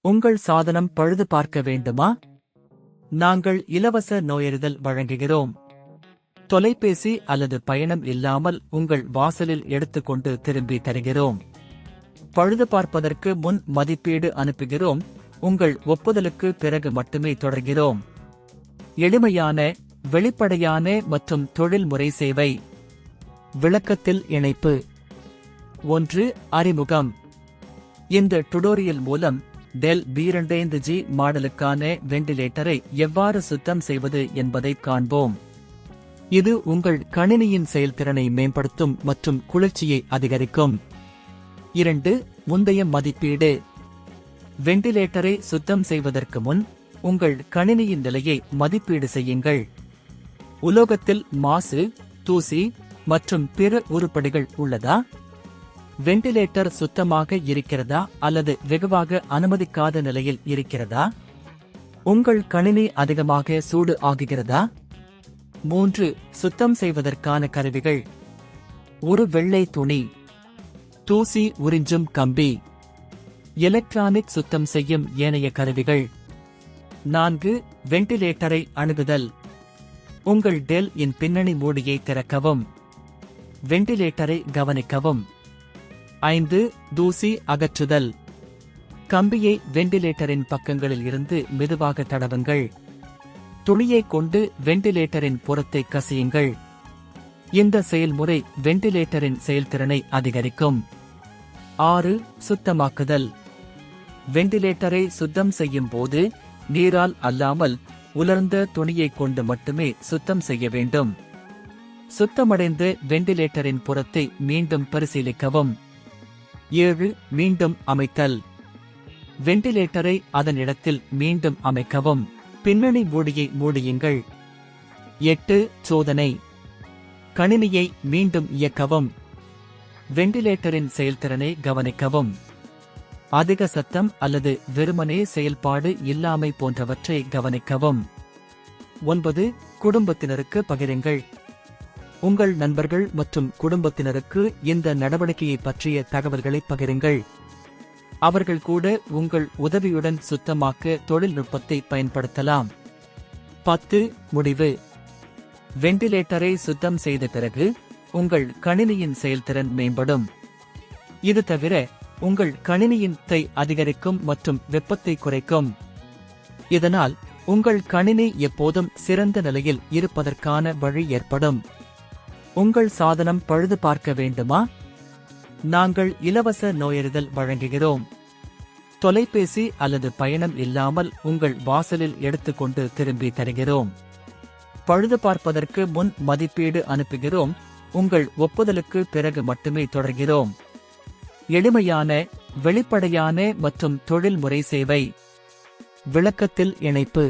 உங்கள் சாதனம் பழுது பார்க்க வேண்டுமா? நாங்கள் இலவச நோயறிதல் வழங்குகிறோம். தொலைபேசி அல்லது பயணம் இல்லாமல் உங்கள் வாசலில் எடுத்துக்கொண்டு திரும்பி தருகிறோம். பழுது பார்ப்பதற்கு முன் மதிப்பீடு அனுப்புகிறோம். உங்கள் ஒப்புதலுக்கு பிறகு மட்டுமே தொடர்கிறோம். எளிமையான, வெளிப்படையான மற்றும் தொழில்முறை சேவை. விளக்கத்தில் இணைப்பு. 1. அறிமுகம். இந்த டுடோரியல் மூலம் டெல் B25G மாடலுக்கான வெண்டிலேட்டரை எவ்வாறு சுத்தம் செய்வது என்பதை காண்போம். இது உங்கள் கணினியின் செயல்திறனை மேம்படுத்தும் மற்றும் குளிர்ச்சியை அதிகரிக்கும். 2. முந்தைய மதிப்பீடு. வெண்டிலேட்டரை சுத்தம் செய்வதற்கு முன் உங்கள் கணினியின் நிலையை மதிப்பீடு செய்யுங்கள். உலோகத்தில் மாசு, தூசி மற்றும் பிற உருப்படிகள் உள்ளதா? வெண்டிலேட்டர் சுத்தமாக இருக்கிறதா அல்லது வெகுவாக அனுமதிக்காத நிலையில் இருக்கிறதா? உங்கள் கணினி அதிகமாக சூடு ஆகுகிறதா? 3. சுத்தம் செய்வதற்கான கருவிகள். ஒரு வெள்ளை துணி, தூசி உறிஞ்சும் கம்பி, எலக்ட்ரானிக் சுத்தம் செய்யும் ஏனைய கருவிகள். 4. வெண்டிலேட்டரை அணுகுதல். உங்கள் டெல் இன் பின்னணி மூடியை திறக்கவும். வெண்டிலேட்டரை கவனிக்கவும். 5. தூசி அகற்றுதல். கம்பியை வெண்டிலேட்டரின் பக்கங்களில் இருந்து மெதுவாக தடவுங்கள். துணியை கொண்டு வெண்டிலேட்டரின் புறத்தை கசியுங்கள். இந்த செயல்முறை வெண்டிலேட்டரின் செயல்திறனை அதிகரிக்கும். 6. சுத்தமாக்குதல். வெண்டிலேட்டரை சுத்தம் செய்யும் போது நீரால் அல்லாமல் உலர்ந்த துணியை கொண்டு மட்டுமே சுத்தம் செய்ய வேண்டும். சுத்தமடைந்த வெண்டிலேட்டரின் புறத்தை மீண்டும் பரிசீலிக்கவும். 7. மீண்டும் அமைத்தல். வெண்டிலேட்டரை அதன் இடத்தில் மீண்டும் அமைக்கவும். பின்னணி மூடியை மூடியுங்கள். 8. சோதனை. கணினியை மீண்டும் இயக்கவும். வெண்டிலேட்டரின் செயல்திறனை கவனிக்கவும். அதிக சத்தம் அல்லது வெறுமனே செயல்பாடு இல்லாமை போன்றவற்றை கவனிக்கவும். 9. குடும்பத்தினருக்கு பகிருங்கள். உங்கள் நண்பர்கள் மற்றும் குடும்பத்தினருக்கு இந்த நடவடிக்கையை பற்றிய தகவல்களை பகிருங்கள். அவர்கள் கூட உங்கள் உதவியுடன் சுத்தமாக்க தொழில்நுட்பத்தை பயன்படுத்தலாம். 10. முடிவு. வெண்டிலேட்டரை சுத்தம் செய்த பிறகு உங்கள் கணினியின் செயல்திறன் மேம்படும். இது தவிர உங்கள் கணினியின் அதிகரிக்கும் மற்றும் வெப்பத்தை குறைக்கும். இதனால் உங்கள் கணினி எப்போதும் சிறந்த நிலையில் இருப்பதற்கான வழி ஏற்படும். உங்கள் சாதனம் பழுது பார்க்க வேண்டுமா? நாங்கள் இலவச நோயறிதல் வழங்குகிறோம். தொலைபேசி அல்லது பயணம் இல்லாமல் உங்கள் வாசலில் எடுத்துக்கொண்டு திரும்பி தருகிறோம். பழுது பார்ப்பதற்கு முன் மதிப்பீடு அனுப்புகிறோம். உங்கள் ஒப்புதலுக்கு பிறகு மட்டுமே தொடர்கிறோம். எளிமையான, வெளிப்படையான மற்றும் தொழில்முறை சேவை. விளக்கத்தில் இணைப்பு.